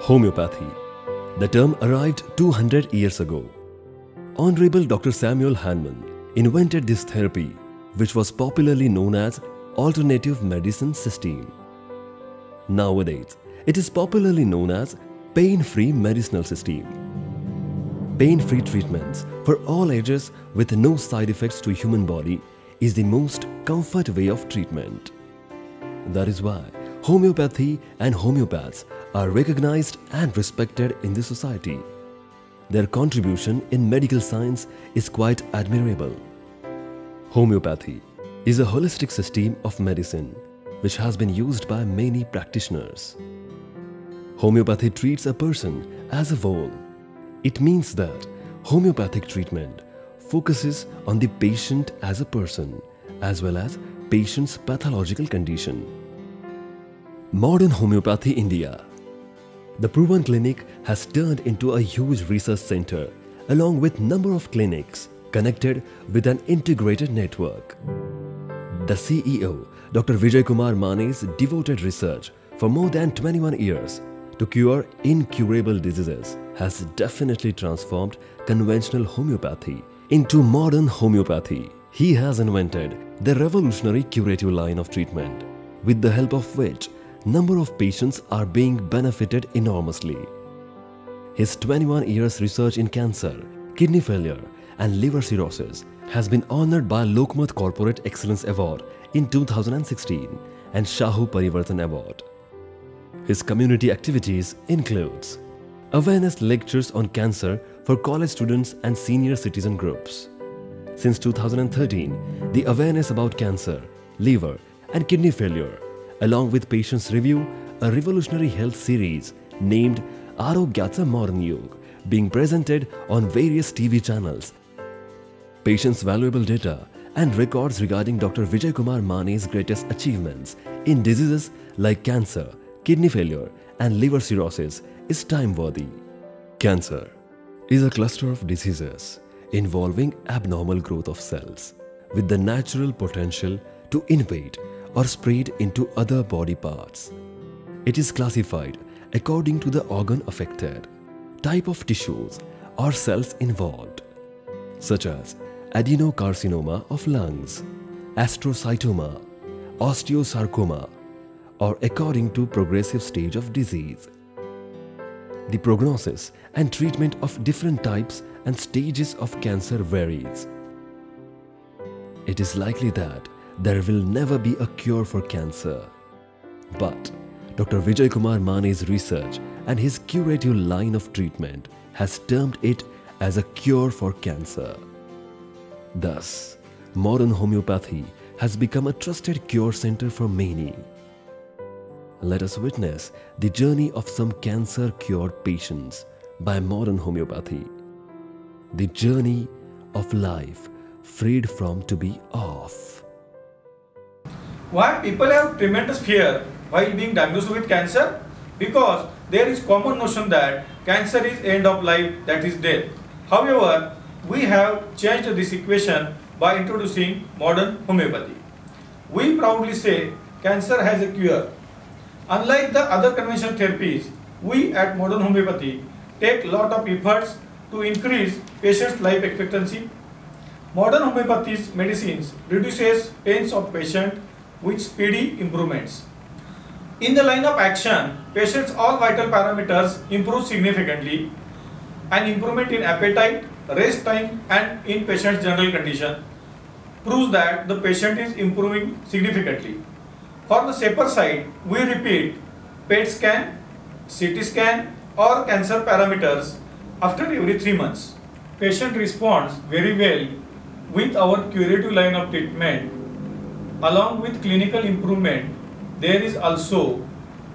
Homeopathy. The term arrived 200 years ago. Honorable Dr. Samuel Hahnemann invented this therapy, which was popularly known as alternative medicine system. Nowadays, it is popularly known as pain-free medicinal system. Pain-free treatments for all ages with no side effects to human body is the most comfort way of treatment. That is why homeopathy and homeopaths are recognized and respected in the society. Their contribution in medical science is quite admirable. Homeopathy is a holistic system of medicine which has been used by many practitioners. Homeopathy treats a person as a whole. It means that homeopathic treatment focuses on the patient as a person as well as patient's pathological condition. Modern Homeopathy India. The Prudent clinic has turned into a huge research center along with number of clinics connected with an integrated network. The CEO, Dr. Vijay Kumar Mane's devoted research for more than 21 years to cure incurable diseases has definitely transformed conventional homeopathy into modern homeopathy. He has invented the revolutionary curative line of treatment, with the help of which number of patients are being benefited enormously. His 21 years research in cancer, kidney failure and liver cirrhosis has been honored by Lokmat Corporate Excellence Award in 2016 and Shahu Parivartan Award. His community activities includes awareness lectures on cancer for college students and senior citizen groups. Since 2013, the awareness about cancer, liver and kidney failure along with Patients Review, a revolutionary health series named Arogyatsa Modern Yug, being presented on various TV channels. Patients' valuable data and records regarding Dr. Vijay Kumar Mane's greatest achievements in diseases like cancer, kidney failure and liver cirrhosis is time-worthy. Cancer is a cluster of diseases involving abnormal growth of cells with the natural potential to invade or spread into other body parts. It is classified according to the organ affected, type of tissues or cells involved, such as adenocarcinoma of lungs, astrocytoma, osteosarcoma, or according to progressive stage of disease. The prognosis and treatment of different types and stages of cancer varies. It is likely that there will never be a cure for cancer. But Dr. Vijay Kumar Mane's research and his curative line of treatment has termed it as a cure for cancer. Thus, modern homeopathy has become a trusted cure center for many. Let us witness the journey of some cancer-cured patients by modern homeopathy. The journey of life freed from to be off. Why people have tremendous fear while being diagnosed with cancer? Because there is common notion that cancer is end of life, that is death. However, we have changed this equation by introducing modern homeopathy. We proudly say cancer has a cure. Unlike the other conventional therapies, we at modern homeopathy take lot of efforts to increase patient's life expectancy. Modern homeopathy's medicines reduces pains of patient with speedy improvements. In the line of action, patients' all vital parameters improve significantly. An improvement in appetite, rest time and in patient's general condition proves that the patient is improving significantly. For the safer side, we repeat PET scan, CT scan or cancer parameters after every 3 months. Patient responds very well with our curative line of treatment. Along with clinical improvement, there is also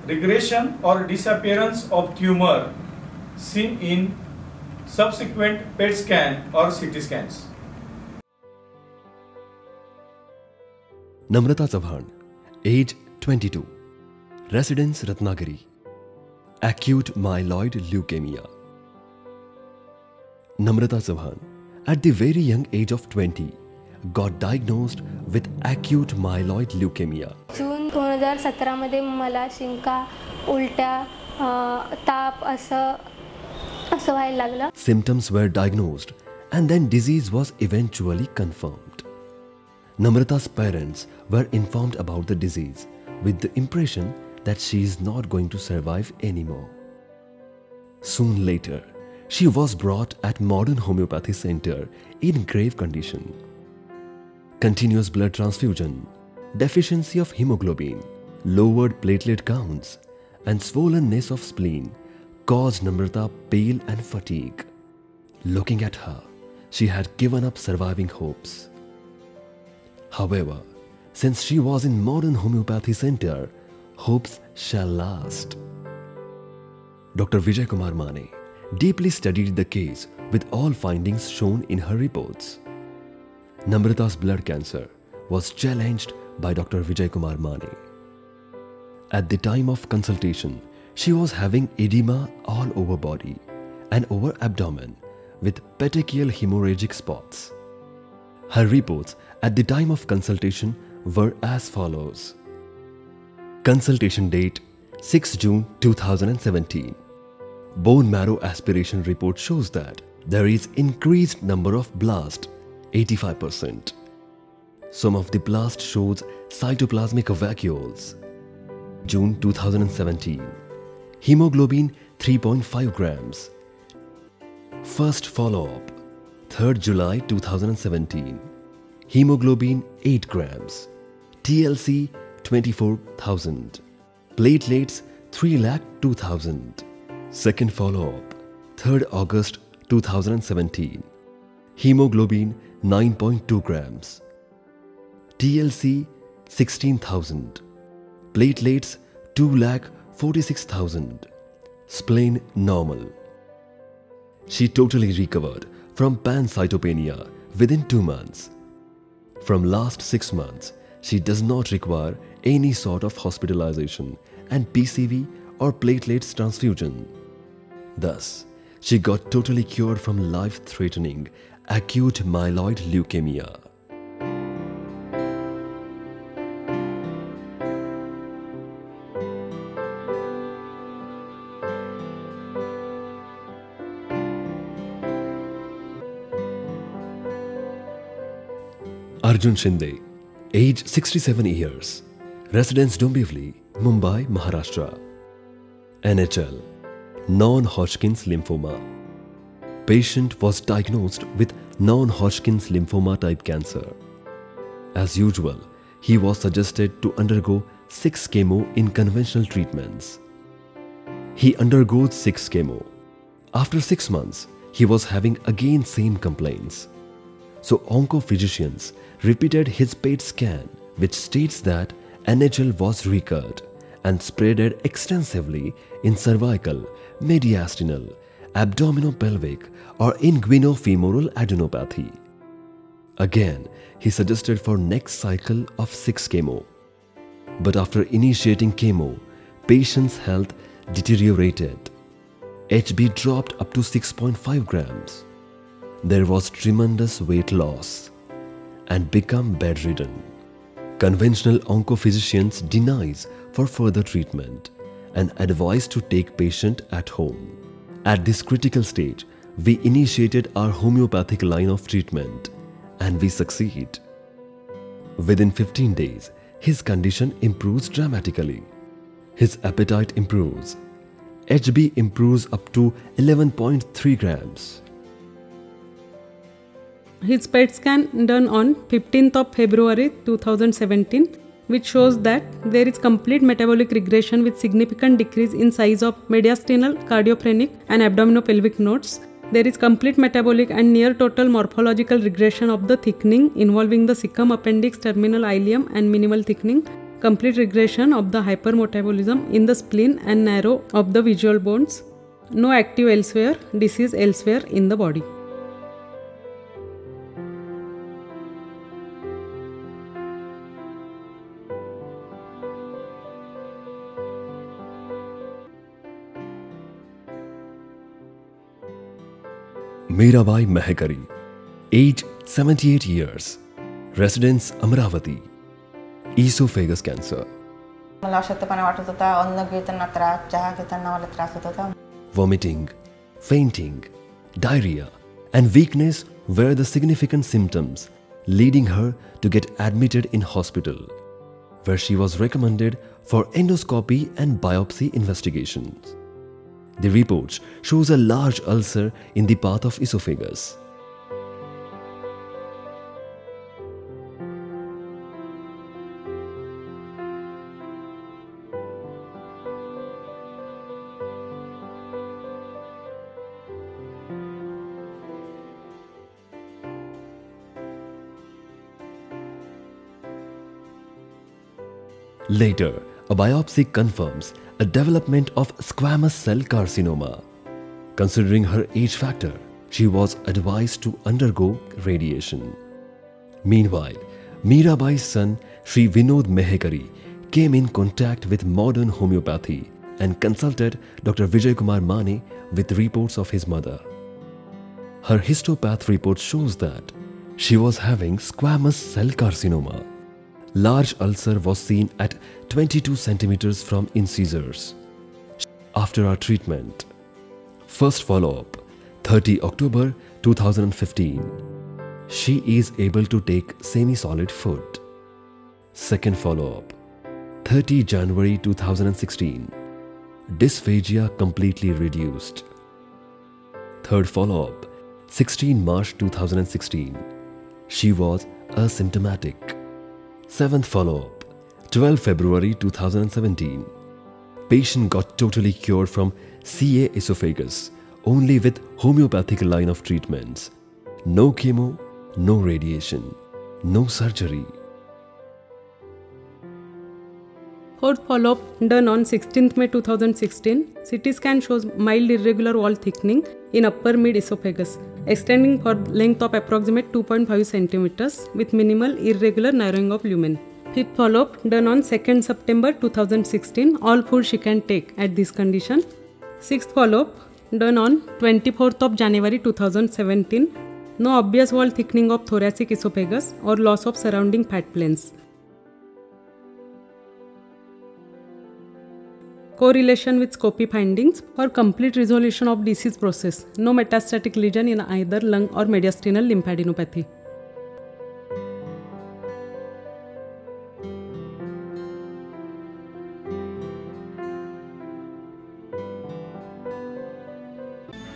regression or disappearance of tumor seen in subsequent PET scan or CT scans. Namrata Chauhan, age 22, residence Ratnagiri, acute myeloid leukemia. Namrata Chauhan, at the very young age of 20, got diagnosed with acute myeloid leukemia. जून 2017 मध्ये मला शिंका, उलट्या, ताप असं व्हायला लागलं. Symptoms were diagnosed and then disease was eventually confirmed. Namrata's parents were informed about the disease with the impression that she is not going to survive anymore. Soon later, she was brought at Modern Homeopathy Center in grave condition. Continuous blood transfusion, deficiency of hemoglobin, lowered platelet counts, and swollenness of spleen caused Namrata pain and fatigue. Looking at her, she had given up surviving hopes. However, since she was in Modern Homeopathy Center, hopes shall last. Dr. Vijay Kumar Mane deeply studied the case with all findings shown in her reports. Namrata's blood cancer was challenged by Dr. Vijay Kumar Mane. At the time of consultation, she was having edema all over body and over abdomen with petechial hemorrhagic spots. Her reports at the time of consultation were as follows. Consultation date 6 June 2017. Bone marrow aspiration report shows that there is increased number of blasts, 85%. Some of the blast shows cytoplasmic vacuoles. June 2017. Hemoglobin 3.5 grams. First follow-up 3rd July 2017. Hemoglobin 8 grams. TLC 24,000. Platelets 3,02,000. Second follow-up 3rd August 2017. Hemoglobin 9.2 grams. TLC 16,000. Platelets 2,46,000. Spleen normal. She totally recovered from pancytopenia within 2 months. From last 6 months, she does not require any sort of hospitalization and PCV or platelets transfusion. Thus, she got totally cured from life-threatening acute myeloid leukemia. Arjun Shinde, age 67 years, residence Dombivli, Mumbai, Maharashtra. NHL, non-Hodgkin's lymphoma. Patient was diagnosed with non-Hodgkin's lymphoma type cancer. As usual, he was suggested to undergo 6 chemo in conventional treatments. He undergoes 6 chemo. After 6 months, he was having again same complaints. So onco-physicians repeated his PET scan, which states that NHL was recurred and spreaded extensively in cervical, mediastinal, abdominopelvic or inguinofemoral adenopathy. Again, he suggested for next cycle of 6 chemo. But after initiating chemo, patient's health deteriorated. HB dropped up to 6.5 grams. There was tremendous weight loss and become bedridden. Conventional oncophysicians denies for further treatment and advise to take patient at home. At this critical stage, we initiated our homeopathic line of treatment and we succeed. Within 15 days, his condition improves dramatically. His appetite improves. HB improves up to 11.3 grams. His PET scan done on 15th of February 2017, which shows that there is complete metabolic regression with significant decrease in size of mediastinal, cardiophrenic and abdominopelvic nodes. There is complete metabolic and near total morphological regression of the thickening involving the cecum, appendix, terminal ileum and minimal thickening. Complete regression of the hypermetabolism in the spleen and narrow of the visual bones. No active elsewhere, disease elsewhere in the body. Mirabai Mehekari, age 78 years, residence Amravati, esophagus cancer. मला अशक्तपणा वाटत होता, अन्न घेताना त्रास, चहा घेताना मला त्रास होत होता. Vomiting, fainting, diarrhea, and weakness were the significant symptoms, leading her to get admitted in hospital, where she was recommended for endoscopy and biopsy investigations. The report shows a large ulcer in the path of esophagus. Later, a biopsy confirms a development of squamous cell carcinoma. Considering her age factor, she was advised to undergo radiation. Meanwhile, Mirabai's son, Sri Vinod Mehekari, came in contact with modern homeopathy and consulted Dr. Vijay Kumar Mane with reports of his mother. Her histopath report shows that she was having squamous cell carcinoma. Large ulcer was seen at 22 centimeters from incisors. After our treatment, first follow-up, 30 October 2015, she is able to take semi-solid food. Second follow-up, 30 January 2016, dysphagia completely reduced. Third follow-up, 16 March 2016, she was asymptomatic. Seventh follow-up, 12 February 2017. Patient got totally cured from CA esophagus only with homeopathic line of treatments. No chemo, no radiation, no surgery. Fourth follow-up done on 16th May 2016. CT scan shows mild irregular wall thickening in upper mid esophagus, extending for length of approximate 2.5 centimeters with minimal irregular narrowing of lumen. Fifth follow-up done on 2nd September 2016. All food she can take at this condition. Sixth follow-up done on 24th of January 2017. No obvious wall thickening of thoracic esophagus or loss of surrounding fat planes. Correlation with scopy findings for complete resolution of disease process. No metastatic lesion in either lung or mediastinal lymphadenopathy.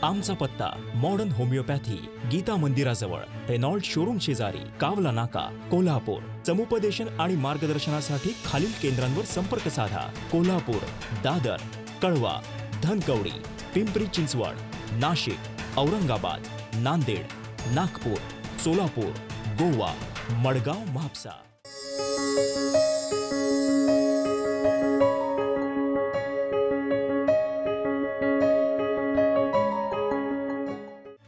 आमचा पत्ता modern homoeopathy, Gita मंदिराजवळ, Reynold showroom शेजारी, कावला नाका, कोल्हापूर. समुपदेशन आणि मार्गदर्शनासाठी खालील केंद्रांवर संपर्क साधा. कोल्हापूर, दादर, कळवा, धनकवडी, पिंपरी चिंचवड, नाशिक, औरंगाबाद, नांदेड, नागपूर, सोलापूर, गोवा, मडगाव, म्हापसा.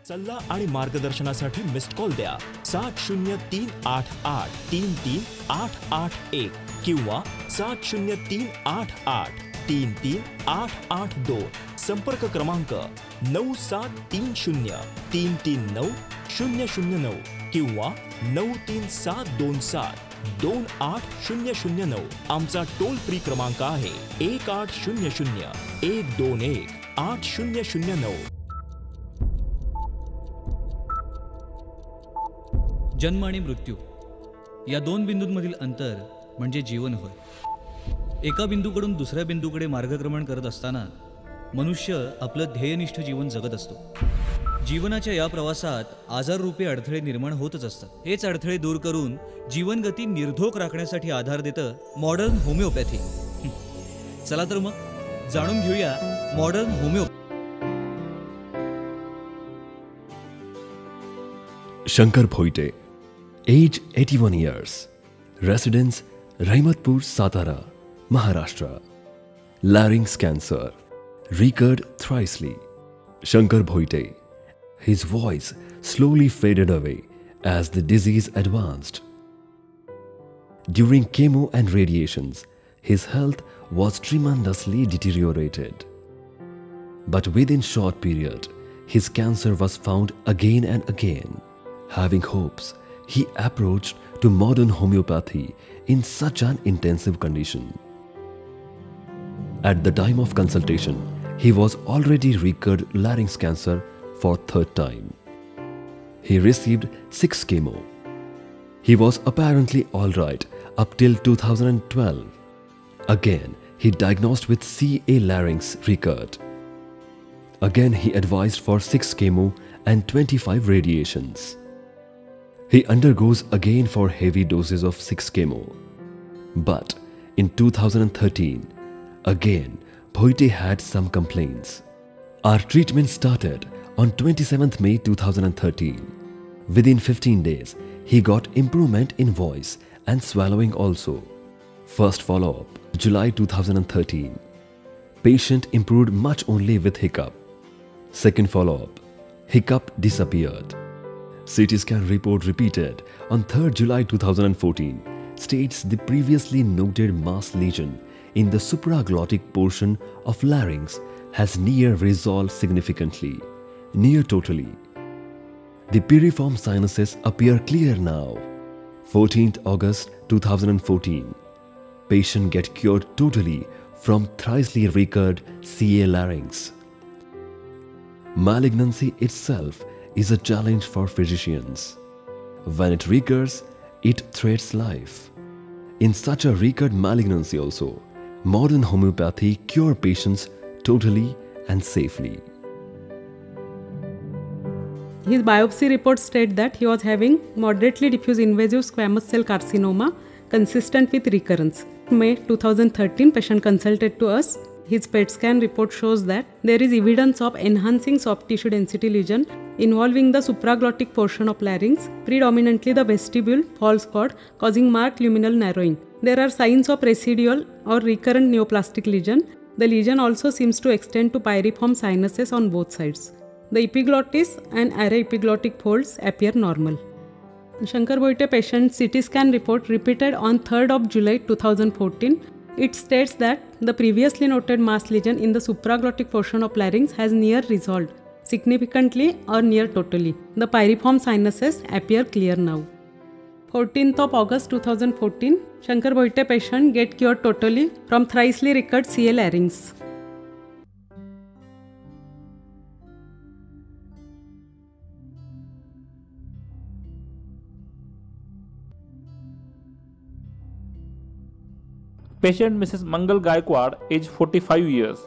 सल्ला आणि मार्गदर्शनासाठी मिस्ड कॉल द्या 7038833881 किंवा 7038833882. संपर्क क्रमांक 9730339009 किंवा 937272800. आमचा टोल फ्री क्रमांक आहे 1800-121-8009. जन्म आणि मृत्यू या दोन बिंदूंमधील अंतर म्हणजे जीवन होय. एका बिंदूकडून दुसऱ्या बिंदूकडे मार्गक्रमण करत असताना मनुष्य आपलं ध्येयनिष्ठ जीवन जगत असतो. जीवनाच्या या प्रवासात आजाररूपी अडथळे निर्माण होतच असतात. हेच अडथळे दूर करून जीवनगती निर्धोक राखण्यासाठी आधार देतं मॉडर्न होमिओपॅथी. चला तर मग जाणून घेऊया modern homoeopathy. Shankar Bhoite, age 81 years, residence Rahmatpur, Satara, Maharashtra, larynx cancer, recurred thrisely. Shankar Bhoite, his voice slowly faded away as the disease advanced. During chemo and radiations, his health was tremendously deteriorated. But within short period, his cancer was found again and again. Having hopes, he approached to modern homeopathy in such an intensive condition. At the time of consultation, he was already recurred larynx cancer for third time. He received 6 chemo. He was apparently alright up till 2012. Again, he diagnosed with CA larynx recurred. Again, he advised for 6 chemo and 25 radiations. He undergoes again for heavy doses of 6 chemo. But in 2013, again, Bhoite had some complaints. Our treatment started on 27th May 2013. Within 15 days, he got improvement in voice and swallowing also. First follow-up, July 2013. Patient improved much only with hiccup. Second follow-up, hiccup disappeared. CT scan report repeated on 3rd July 2014 states the previously noted mass lesion in the supraglottic portion of larynx has near resolved significantly, near totally. The piriform sinuses appear clear now. 14th August 2014. Patient get cured totally from thrisly recurred CA larynx. Malignancy itself is a challenge for physicians. When it recurs, it threatens life. In such a recurred malignancy also, modern homeopathy cure patients totally and safely. His biopsy reports state that he was having moderately diffuse invasive squamous cell carcinoma consistent with recurrence. May 2013, patient consulted to us. His PET scan report shows that there is evidence of enhancing soft tissue density lesion involving the supraglottic portion of larynx, predominantly the vestibule, false chord, causing marked luminal narrowing. There are signs of residual or recurrent neoplastic lesion. The lesion also seems to extend to piriform sinuses on both sides. The epiglottis and ara-epiglottic folds appear normal. Shankar Bhoite patient CT scan report repeated on 3rd of July 2014. It states that the previously noted mass lesion in the supraglottic portion of larynx has near resolved, significantly or near totally. The piriform sinuses appear clear now. 14th of August 2014, Shankar Bhoite patient get cured totally from thrisly recurred CA larynx. Patient Mrs. Mangal Gaikwad, age 45 years.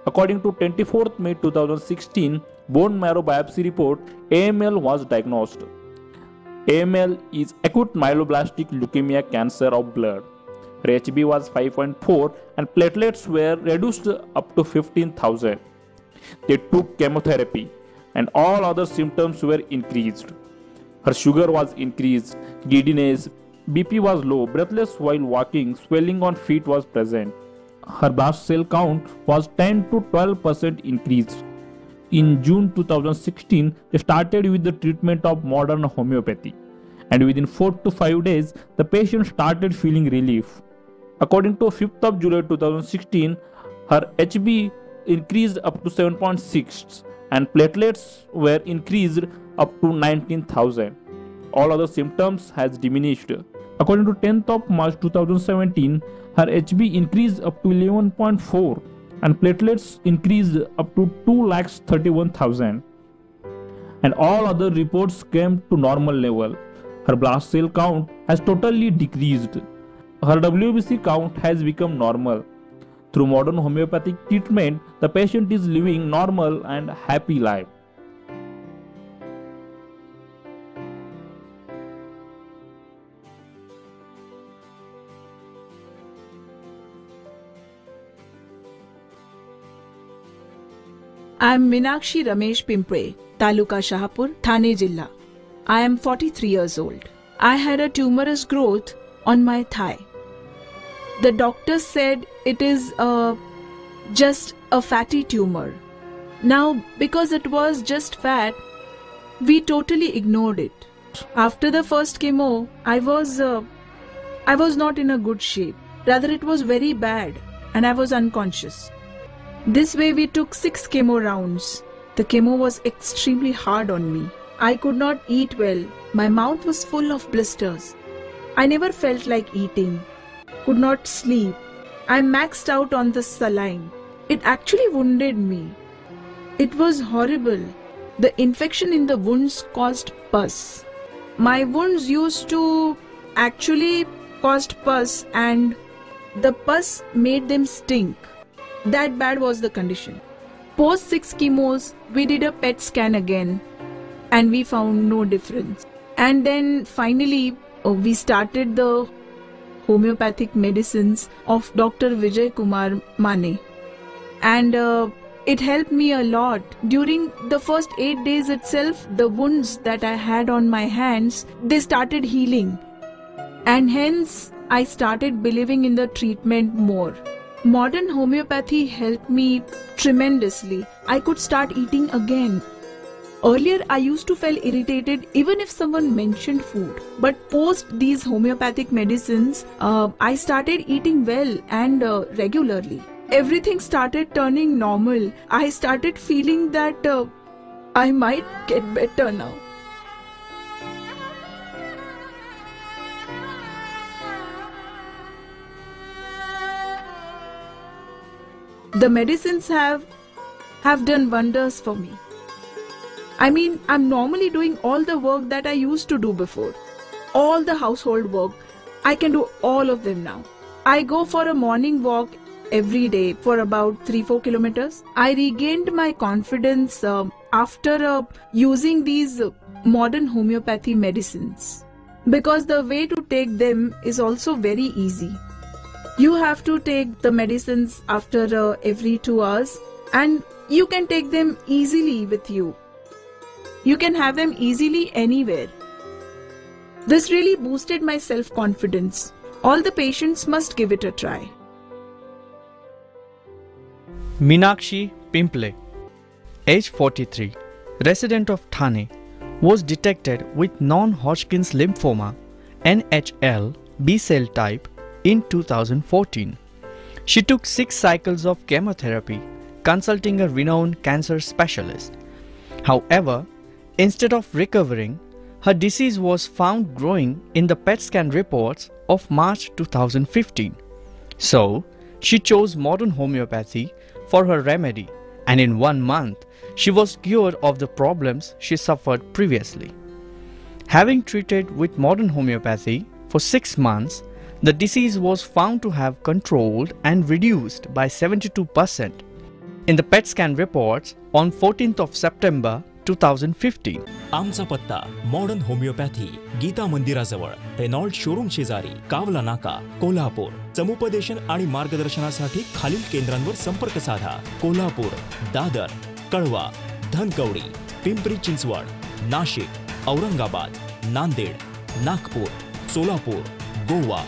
According to 24th May 2016 bone marrow biopsy report, AML was diagnosed. AML is acute myeloblastic leukemia cancer of blood. Her HB was 5.4 and platelets were reduced up to 15,000. They took chemotherapy and all other symptoms were increased. Her sugar was increased, giddiness, BP was low, breathless while walking, swelling on feet was present. Her blast cell count was 10 to 12% increased. In June 2016, they started with the treatment of modern homeopathy, and within 4 to 5 days, the patient started feeling relief. According to 5th of July 2016, her HB increased up to 7.6 and platelets were increased up to 19,000. All other symptoms has diminished. According to 10th of March 2017, her HB increased up to 11.4 and platelets increased up to 2,31,000. And all other reports came to normal level. Her blast cell count has totally decreased. Her WBC count has become normal. Through modern homeopathic treatment, the patient is living normal and happy life. I am Minakshi Ramesh Pimpre, Taluka Shahapur, Thane Jilla. I am 43 years old. I had a tumorous growth on my thigh. The doctor said it is just a fatty tumor. Now, because it was just fat, we totally ignored it. After the first chemo, I was not in a good shape. Rather, it was very bad and I was unconscious. This way we took 6 chemo rounds. The chemo was extremely hard on me. I could not eat well. My mouth was full of blisters. I never felt like eating. Could not sleep. I maxed out on the saline. It actually wounded me. It was horrible. The infection in the wounds caused pus. My wounds used to actually caused pus, and the pus made them stink. That bad was the condition. Post 6 chemos, we did a PET scan again and we found no difference. And then finally, we started the homeopathic medicines of Dr. Vijay Kumar Mane. And it helped me a lot. During the first 8 days itself, the wounds that I had on my hands, they started healing. And hence, I started believing in the treatment more. Modern homeopathy helped me tremendously. I could start eating again. Earlier, I used to feel irritated even if someone mentioned food. But post these homeopathic medicines, I started eating well and regularly. Everything started turning normal. I started feeling that I might get better now. The medicines have done wonders for me. I mean, I'm normally doing all the work that I used to do before. All the household work. I can do all of them now. I go for a morning walk every day for about 3-4 kilometers. I regained my confidence after using these modern homeopathy medicines. Because the way to take them is also very easy. You have to take the medicines after every 2 hours, and you can take them easily with you. You can have them easily anywhere. This really boosted my self-confidence. All the patients must give it a try. Meenakshi Pimple, age 43, resident of Thane, was detected with non-Hodgkin's lymphoma, NHL, B-cell type, in 2014. She took 6 cycles of chemotherapy, consulting a renowned cancer specialist. However, instead of recovering, her disease was found growing in the PET scan reports of March 2015. So, she chose modern homeopathy for her remedy, and in 1 month, she was cured of the problems she suffered previously. Having treated with modern homeopathy for 6 months, the disease was found to have controlled and reduced by 72% in the PET scan reports on 14th of September 2015. आमचा पत्ता modern homoeopathy Gita मंदिराजवळ Reynold showroom शेजारी कावला नाका कोल्हापूर. समुपदेशन आणि मार्गदर्शनासाठी खालील केंद्रांवर संपर्क साधा. कोल्हापूर, दादर, कळवा, धनकवडी, पिंपरी चिंचवड, नाशिक, औरंगाबाद, नांदेड, नागपूर, सोलापूर, गोवा,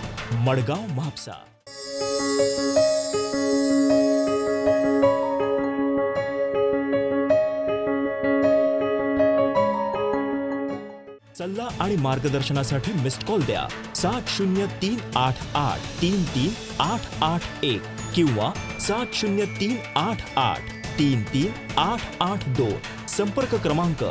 मडगाव, म्हापसा. सल्ला आणि मार्गदर्शनासाठी मिस्ड कॉल द्या 7038833881 किंवा 7038833882. संपर्क क्रमांक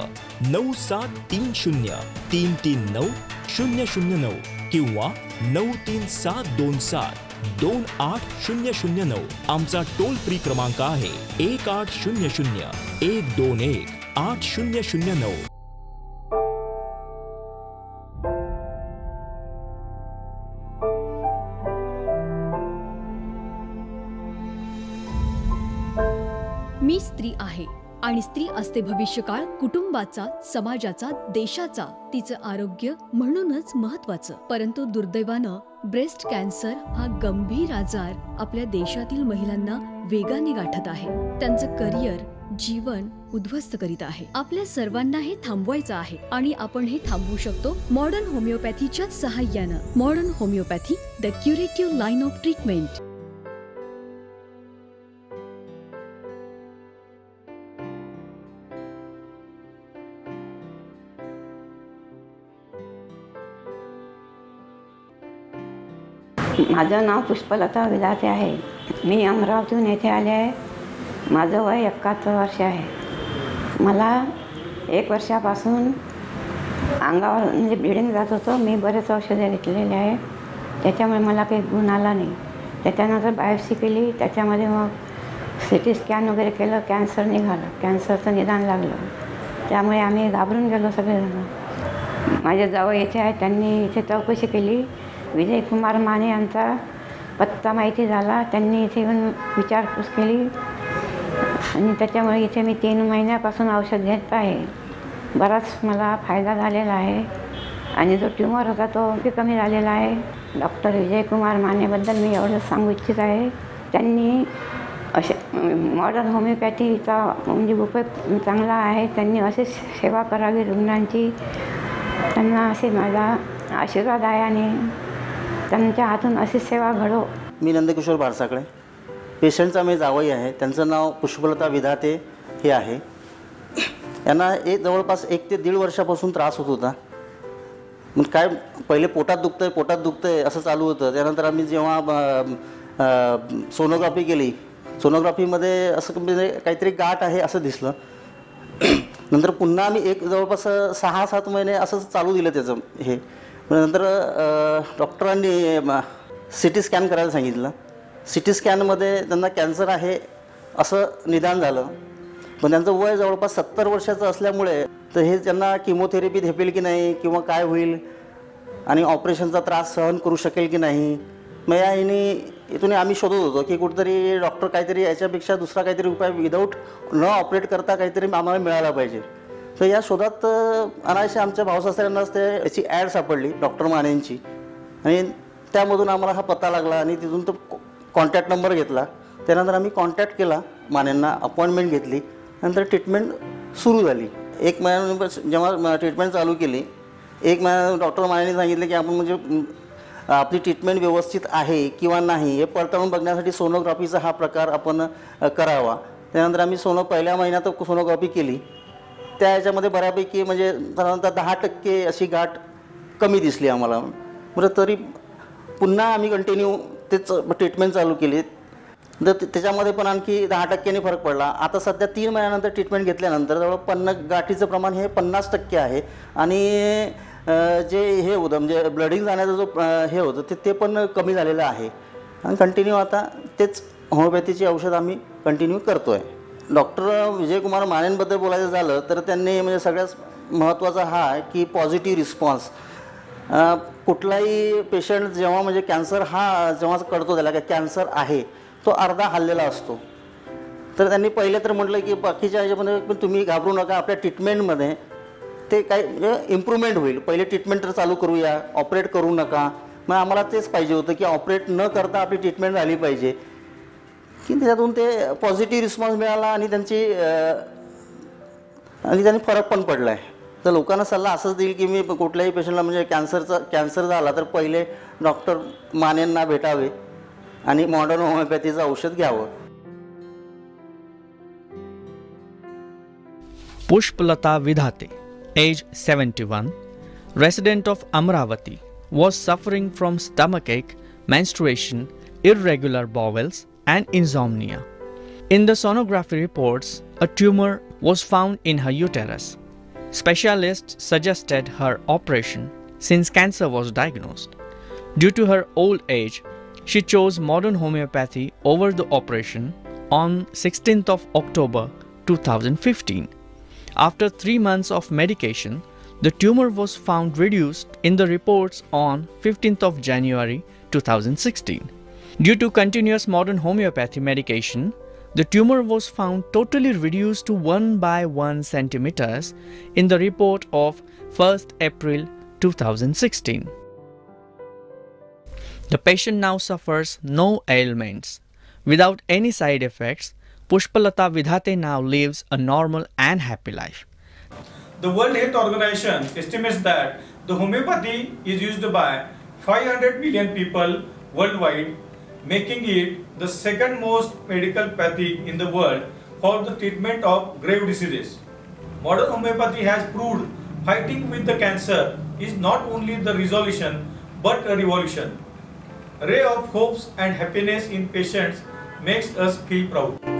9730339009 किंवा 9372728009. आमचा टोल फ्री क्रमांक आहे 1800-121-8009. मी स्त्री आहे आणि स्त्री असते भविष्यकाळ कुटुंबाचा, समाजाचा, देशाचा. तिचं आरोग्य म्हणूनच महत्त्वाचं. परंतु दुर्दैवानं ब्रेस्ट कॅन्सर हा गंभीर आजार आपल्या देशातील महिलांना वेगाने गाठत आहे. त्यांचं करिअर, जीवन उद्ध्वस्त करीत आहे. आपल्या सर्वांना हे थांबवायचं आहे आणि आपण हे थांबवू शकतो मॉडर्न होमिओपॅथीच्या सहाय्यानं. Modern homeopathy, the curative line of treatment. माझं नाव पुष्पलता विलाते आहे. मी अमरावतीहून येथे आले आहे. माझं वय 71 वर्ष आहे. मला 1 वर्षापासून अंगावर म्हणजे ब्लिडिंग जात होतं. मी बरेच औषधे घेतलेले आहे, त्याच्यामुळे मला काही गुण आला नाही. त्याच्यानंतर बायोप्सी केली, त्याच्यामध्ये मग CT स्कॅन वगैरे केलं, कॅन्सर निघालं, कॅन्सरचं निदान लागलं. त्यामुळे आम्ही घाबरून गेलो सगळेजण. माझे जावई इथे आहे, त्यांनी इथे चौकशी केली. विजयकुमार माने यांचा पत्ता माहिती झाला, त्यांनी इथे येऊन विचारपूस केली आणि त्याच्यामुळे इथे मी 3 महिन्यापासून औषध घेत आहे. बराच मला फायदा झालेला आहे आणि जो ट्यूमर होता तो कमी झालेला आहे. डॉक्टर विजयकुमार मानेबद्दल मी एवढंच सांगू इच्छित आहे. त्यांनी असे मॉडर्न होमिओपॅथीचा म्हणजे उपयोग चांगला आहे. त्यांनी अशी सेवा करावी रुग्णांची. त्यांना असे माझा आशीर्वाद आहे आणि त्यांच्या हातून अशी सेवा घडो. मी नंदकिशोर भारसाकडे, पेशंटचा मी जावई आहे. त्यांचं नाव पुष्पलता विधाते हे आहे. यांना जवळपास 1 ते 1.5 वर्षापासून त्रास होत होता. मग काय पहिले पोटात दुखतंय असं चालू होतं. त्यानंतर आम्ही जेव्हा सोनोग्राफी केली, सोनोग्राफीमध्ये असं म्हणजे काहीतरी गाठ आहे असं दिसलं. नंतर पुन्हा आम्ही जवळपास 6-7 महिने असंच चालू दिलं त्याचं हे. नंतर डॉक्टरांनी CT स्कॅन करायला सांगितलं. CT स्कॅनमध्ये त्यांना कॅन्सर आहे असं निदान झालं. पण त्यांचं वय जवळपास 70 वर्षाचं असल्यामुळे तर हे त्यांना किमोथेरपी झेपेल की नाही किंवा काय होईल आणि ऑपरेशनचा त्रास सहन करू शकेल की नाही. मग इथून आम्ही शोधत होतो की कुठेतरी डॉक्टर काहीतरी याच्यापेक्षा दुसरा काहीतरी उपाय विदाऊट न ऑपरेट करता काहीतरी आम्हाला मिळाला पाहिजे. तर या शोधात अनायसे आमच्या भाऊसासऱ्यांनाच याची ॲड सापडली डॉक्टर मानेंची आणि त्यामधून आम्हाला हा पत्ता लागला आणि तिथून तो कॉन्टॅक्ट नंबर घेतला. त्यानंतर आम्ही कॉन्टॅक्ट केला मानेंना, अपॉइंटमेंट घेतली. नंतर ट्रीटमेंट सुरू झाली. 1 महिन्यानंतर जेव्हा ट्रीटमेंट चालू केली, 1 महिन्यानंतर डॉक्टर मानेंनी सांगितलं की आपण म्हणजे आपली ट्रीटमेंट व्यवस्थित आहे किंवा नाही हे पडताळून बघण्यासाठी सोनोग्राफीचा हा प्रकार आपण करावा. त्यानंतर आम्ही पहिल्या महिन्यात सोनोग्राफी केली. त्या ह्याच्यामध्ये बऱ्यापैकी म्हणजे साधारणतः 10% अशी गाठ कमी दिसली आम्हाला. बरं तरी पुन्हा आम्ही कंटिन्यू तेच ट्रीटमेंट चालू केली. तर त्याच्यामध्ये पण आणखी 10% फरक पडला. आता सध्या 3 महिन्यानंतर ट्रीटमेंट घेतल्यानंतर जवळ गाठीचं प्रमाण हे 50% आहे आणि जे हे होतं म्हणजे ब्लडिंग जाण्याचा जो हे होतं ते पण कमी झालेलं आहे. आणि कंटिन्यू आता तेच होमिओपॅथीची औषध आम्ही कंटिन्यू करतो आहे. डॉक्टर विजयकुमार मानेंबद्दल बोलायचं झालं तर त्यांनी म्हणजे सगळ्यात महत्त्वाचा हा आहे की पॉझिटिव्ह रिस्पॉन्स. कुठलाही पेशंट जेव्हा म्हणजे कॅन्सर हा जेव्हा कळतो त्याला की कॅन्सर आहे तो अर्धा हल्लेला असतो. तर त्यांनी पहिले तर म्हटलं की बाकीच्या ह्याच्यामध्ये पण तुम्ही घाबरू नका, आपल्या ट्रीटमेंटमध्ये ते काही म्हणजे इम्प्रूव्हमेंट होईल. पहिले ट्रीटमेंट तर चालू करूया, ऑपरेट करू नका. मग आम्हाला तेच पाहिजे होतं की ऑपरेट न करता आपली ट्रीटमेंट झाली पाहिजे की त्याच्यातून ते पॉझिटिव्ह रिस्पॉन्स मिळाला आणि त्यांनी फरक पण पडला आहे. तर लोकांना सल्ला असंच देईल की मी कुठल्याही पेशंटला म्हणजे कॅन्सर झाला तर पहिले डॉक्टर मानेंना भेटावे आणि मॉडर्न होमिओपॅथीचं औषध घ्यावं. Pushpalata Vidhate, age 71, resident of Amravati, was suffering from stomachache, menstruation, irregular bowels, and insomnia. In the sonography reports, a tumor was found in her uterus. Specialists suggested her operation since cancer was diagnosed. Due to her old age, she chose modern homeopathy over the operation on 16th of October 2015. After 3 months of medication, the tumor was found reduced in the reports on 15th of January 2016. Due to continuous modern homeopathy medication, the tumor was found totally reduced to 1/1 centimeters in the report of 1st April 2016. The patient now suffers no ailments. Without any side effects, Pushpalata Vidhate now lives a normal and happy life. The World Health Organization estimates that the homeopathy is used by 500 million people worldwide, making it the second most medical pathy in the world for the treatment of grave diseases. Modern homeopathy has proved fighting with the cancer is not only the resolution but a revolution. A ray of hopes and happiness in patients makes us feel proud.